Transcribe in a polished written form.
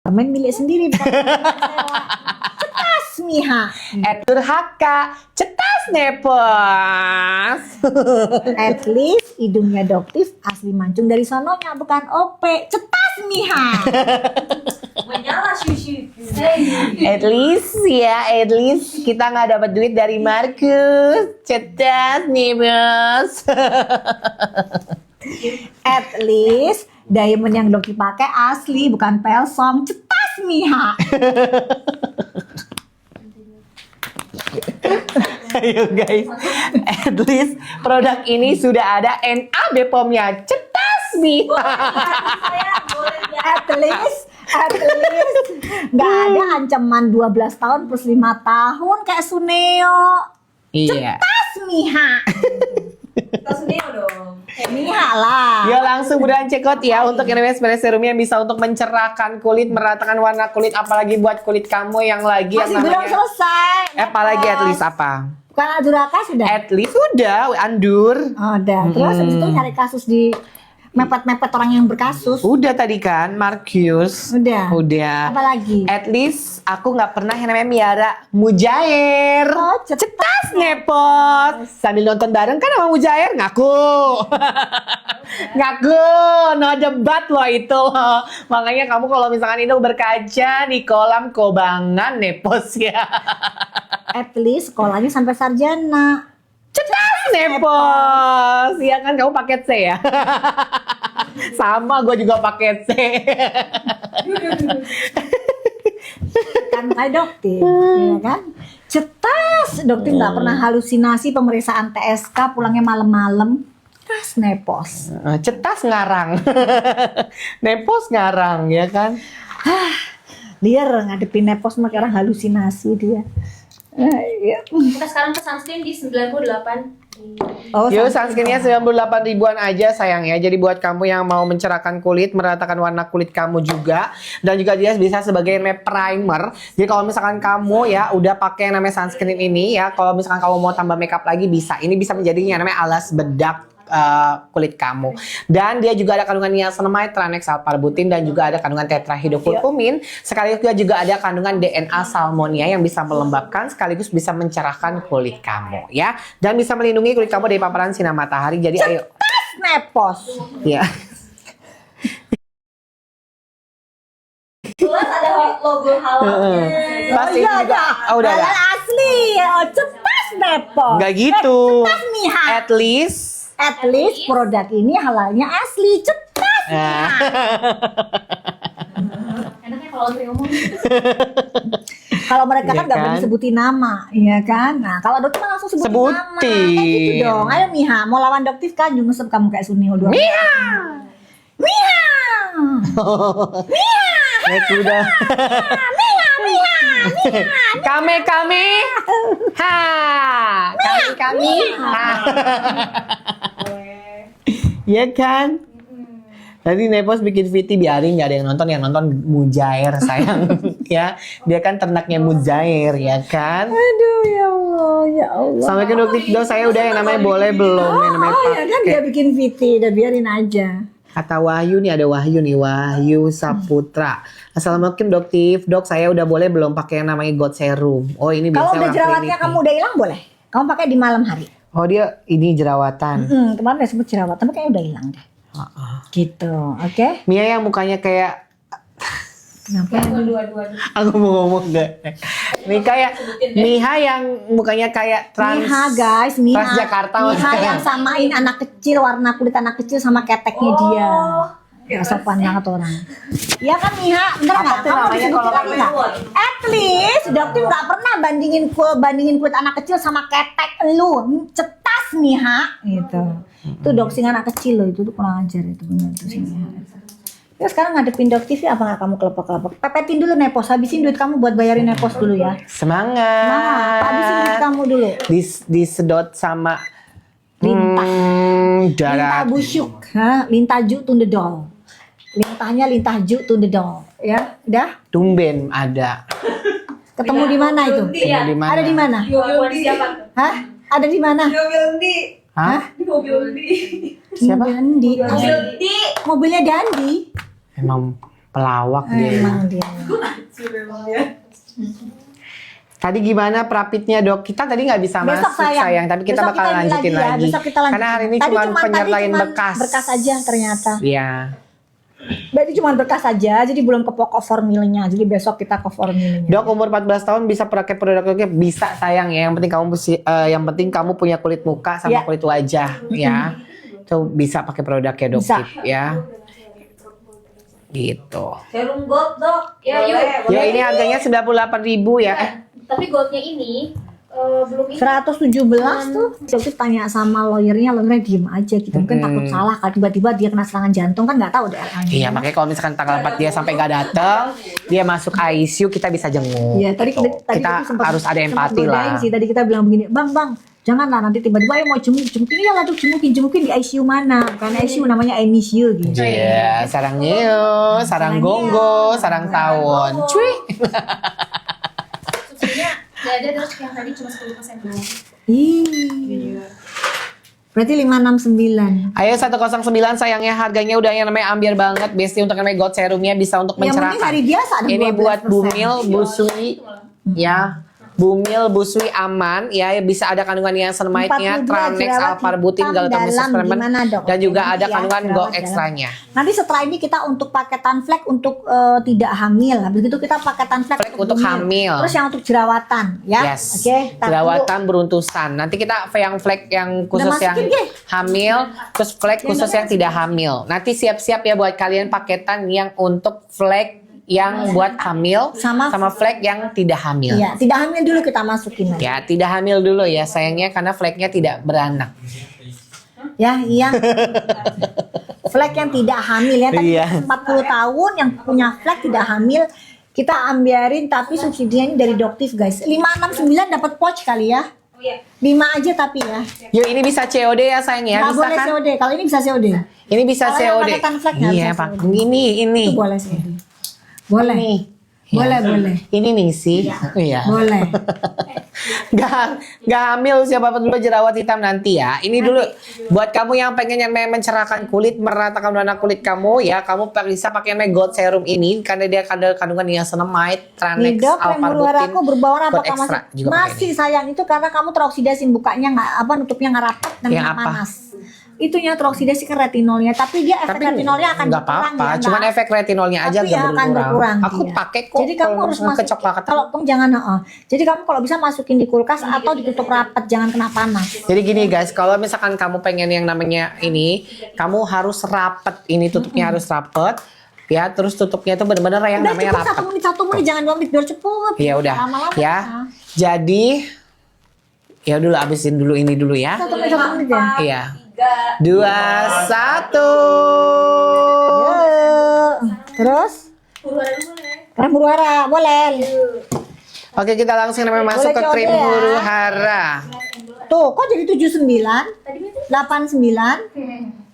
apartemen milik sendiri. Cetas Miha. Durhaka, cetas Nepos. At least hidungnya Doktif asli mancung dari sononya, bukan OP. Cetas Miha. Menyala syushi. At least kita nggak dapat duit dari Markus. Cetas Nepos. At least diamond yang Doktif pakai asli, bukan Pelsong. Cetas Miha. Ayo guys, at least produk ini sudah ada NA Bepom-nya. Cetas nih. At least nggak ada ancaman 12 tahun plus 5 tahun kayak Suneo. Iya. Cetas Miha. Kita Suneo dong. Miha lah. Ya langsung beneran check out ya untuk NMS Serum yang bisa untuk mencerahkan kulit, meratakan warna kulit, apalagi buat kulit kamu yang lagi Masih yang belum namanya selesai. apalagi at least apa? Bukan Aduraka sudah. At least udah Andur. Oh, udah. Terus habis itu nyari kasus di mepet-mepet orang yang berkasus. Udah tadi kan Markus. Udah. Udah. Apa lagi? At least aku nggak pernah yang namanya miara mujair. Oh, Cetas Nepos. Sambil nonton bareng kan sama mujair ngaku. Ngaku, no debat loh itu loh. Makanya kamu kalau misalkan itu berkaca di kolam kobangan Nepos ya. At least sekolahnya sampai sarjana. Cetas Nepos. Iya kan kamu paket C ya. Sama gue juga paket C. Kan kayak Doktif, ya kan? Cetas, Doktif nggak pernah halusinasi pemeriksaan TSK pulangnya malam-malam. Cetas Nepos. Cetas ngarang. Nepos ngarang ya kan. Dia ngadepin Nepos mah orang halusinasi dia. Iya. Kita sekarang ke sunscreen di 98. Oh, Yuk sunscreennya 98 ribuan aja sayang ya. Jadi buat kamu yang mau mencerahkan kulit, meratakan warna kulit kamu juga, dan juga dia bisa sebagai namanya primer. Jadi kalau misalkan kamu ya udah pakai yang namanya sunscreen ini ya, kalau misalkan kamu mau tambah makeup lagi bisa. Ini bisa menjadi yang namanya alas bedak kulit kamu. Dan dia juga ada kandungan niacinamide, tranexal parbutin, dan juga ada kandungan tetrahydrocurcumin. Sekaligus juga ada kandungan DNA salmonia yang bisa melembabkan sekaligus bisa mencerahkan kulit kamu ya. Dan bisa melindungi kulit kamu dari paparan sinar matahari. Jadi ayo. Cetas Nepos. Ya. Jelas ada logo halalnya. Pasti iya, juga. iya. Oh, udah ada. Halal asli. Oh, cetas Nepos. Enggak gitu. Cetas Miha. At least Produk ini halalnya asli. Cetas. Nah. Enaknya kalau Andri ngomong. Kalau mereka kan Iya nggak kan? boleh disebutin nama, iya kan? Nah, kalau Doktif kan langsung sebutin nama. Sebutin. Kayak gitu dong. Ayo Miha, mau lawan Doktif kan? Jungesep kamu kayak Sunil doang. Miha. Miha. Miha. Naik kuda. Kami. Ha. Kami. Ha. Iya kan? Tadi Nepos bikin VT biarin nggak ada yang nonton mujair sayang ya. Dia kan ternaknya mujair ya kan. Aduh ya Allah, ya Allah. Sampai ke Doktif Do saya udah yang namanya boleh belum yang namanya Oh ya kan pakai. dia bikin VT, udah biarin aja. Kata Wahyu nih ada Wahyu nih Wahyu Saputra. Assalamualaikum Doktif. Dok saya udah boleh belum pakai yang namanya God Serum. Oh ini Kalau biasanya udah orang jerawatnya klinik kamu nih. udah hilang boleh. Kamu pakai di malam hari. Oh dia ini jerawatan. Kemarin udah sempet jerawat, tapi kayaknya udah hilang deh. Gitu, oke? Mia yang mukanya kayak Kenapa? Dua-dua. aku mau ngomong gak? Nih kayak Miha yang mukanya kayak Miha guys, Miha. Transjakarta Miha maksudnya. yang samain anak kecil, warna kulit anak kecil sama keteknya dia. Ya sopan banget orang. Iya kan Miha, bener Apa nggak? tuh Kamu namanya disebutin kalau lagi nggak? At least Dokter nggak pernah bandingin kulit anak kecil sama ketek lu. Cetas Miha, gitu. Itu doxing anak kecil loh, itu tuh kurang ajar itu bener tuh si Miha. Ya sekarang ngadepin Dok TV apa nggak kamu kelepek-kelepek? Pepetin dulu Nepos, habisin duit kamu buat bayarin Nepos dulu ya. semangat. Nah, habisin duit kamu dulu. Disedot sama Lintah. Lintah darat. busuk, lintaju tundedol. Lintahnya lintaju tundedol, ya, udah. Tumben ada. Ketemu di mana itu? Iya. Di mana? Ada di mana? Buat siapa tuh? Hah? Ada di mana? Hah? Mobil di. Siapa? Mobil Andi. Mobil di. Mobilnya Dandi. Emang Pelawak dia. Emang dia. Tadi gimana prapitnya dok? Kita tadi nggak bisa Besok masuk sayang, tapi kita Besok bakal ini lanjutin ya, lagi. besok kita lanjutin. Karena hari ini Tadi cuma tadi penyertain cuman bekas. Berkas aja ternyata. Iya. Berarti cuma berkas aja, jadi belum ke pokok formilnya. Jadi besok kita ke formilnya. Dok umur 14 tahun bisa pakai produk-produknya bisa sayang ya. Yang penting kamu punya kulit muka sama Ya. kulit wajah ya. Tuh bisa pakai produknya dok Bisa. ya. Gitu. Serum gold dok. Ya, yuk. Ya ini harganya 98.000 ya. Tapi goldnya ini belum ini. 117 tuh. Dokter tanya sama lawyernya diem aja gitu. Mungkin takut salah kan, tiba-tiba dia kena serangan jantung kan nggak tahu deh. Iya makanya kalau misalkan tanggal 4 dia sampai nggak datang, dia masuk ICU kita bisa jenguk. Iya, tadi Gitu. tadi Kita sempat- harus ada sempat empati godain lah. sih. Tadi kita bilang begini, bang, janganlah nanti tiba-tiba ayo mau jemukin ya lah, jemukin di ICU mana? Bukan ICU namanya I miss you gitu. Iya, sarang neo, sarang gonggo, sarang tawon. Cuy. Subsidinya nggak ada, terus yang tadi cuma 10% doang. Ih. Berarti 569. Ayo 109 sayangnya harganya udah yang namanya ambiar banget. Besti untuk yang namanya gold serumnya bisa untuk Yang penting mencerahkan. hari biasa ada Ini 12%. buat Bumil, Busui, ya. Bumil, Busui aman, ya bisa ada kandungan yang niacinamide-nya, 42 Tranex, jerawat Alparbutin, hitam Galatomis dalam Supplement, gimana, Dok? dan juga Nanti ada ya, kandungan jerawat Go dalam. Extra-nya. Nanti setelah ini kita untuk paketan flek untuk tidak hamil. Habis itu kita paketan flek Flek untuk hamil. Terus yang untuk jerawatan, ya. Yes. Oke. tar dulu. Jerawatan beruntusan. Nanti kita yang flek yang khusus masukin, yang Ge? hamil, terus flek khusus yang tidak hamil. Nanti siap-siap ya buat kalian paketan yang untuk flek yang buat hamil Sama flek yang tidak hamil. Iya, tidak hamil dulu kita masukin. Ya, tidak hamil dulu ya sayangnya karena fleknya tidak beranak. Ya, iya. Flek yang tidak hamil ya. Tadi Iya. 40 tahun yang punya flek tidak hamil kita ambiarin tapi subsidinya ini dari Doktif guys. 569 dapat pouch kali ya. Oh iya. 5 aja tapi ya. Yuk ini bisa COD ya sayang ya, Nggak bisa boleh kan? COD. Kalau ini bisa COD. Ini bisa Kalau yang COD. paketan flek nggak Iya, bisa Pak. COD. Ini. Itu boleh COD. Boleh. Ini. Boleh, Ya. boleh. Ini nih sih. Iya. Boleh. Gak hamil siapa dulu jerawat hitam nanti ya. Ini dulu buat kamu yang pengen yang mencerahkan kulit, meratakan warna kulit kamu ya, kamu bisa pakai yang gold serum ini karena dia kandungan niacinamide, Nih Tranex, dok, krem berwarna Alparbutin, aku berbawang Gold apakah Extra masih? juga pakai Masih sayang itu karena kamu teroksidasin bukanya nggak apa nutupnya nggak rapat dan Yang nggak apa? panas. Itunya teroksidasi ke retinolnya, tapi dia efek retinolnya akan nggak berkurang apa-apa, ya. cuman nggak- efek retinolnya aja tapi gak akan berkurang. Aku iya. pakai kok. Jadi kamu kalau harus misalkan masuk kecoklatan. kalau jangan jadi kamu kalau bisa masukin di kulkas atau ditutup rapat, jangan kena panas. Jadi gini guys, kalau misalkan kamu pengen yang namanya ini, kamu harus rapet. Ini tutupnya harus rapet. Ya, terus tutupnya itu benar-benar yang Udah namanya cukup rapet. 1 menit jangan 2 menit biar cepet. Ya udah. Lama-lama. Ya. Jadi ya dulu abisin dulu ini dulu ya. 1 menit ya. Iya. 3. 2 1. Yuk. Terus Huru-hara dulu boleh. krem huru-hara boleh. Oke, kita langsung namanya masuk ke Boleh krim coba ya. huru hara. Tuh, kok jadi 79? Tadi berarti 89?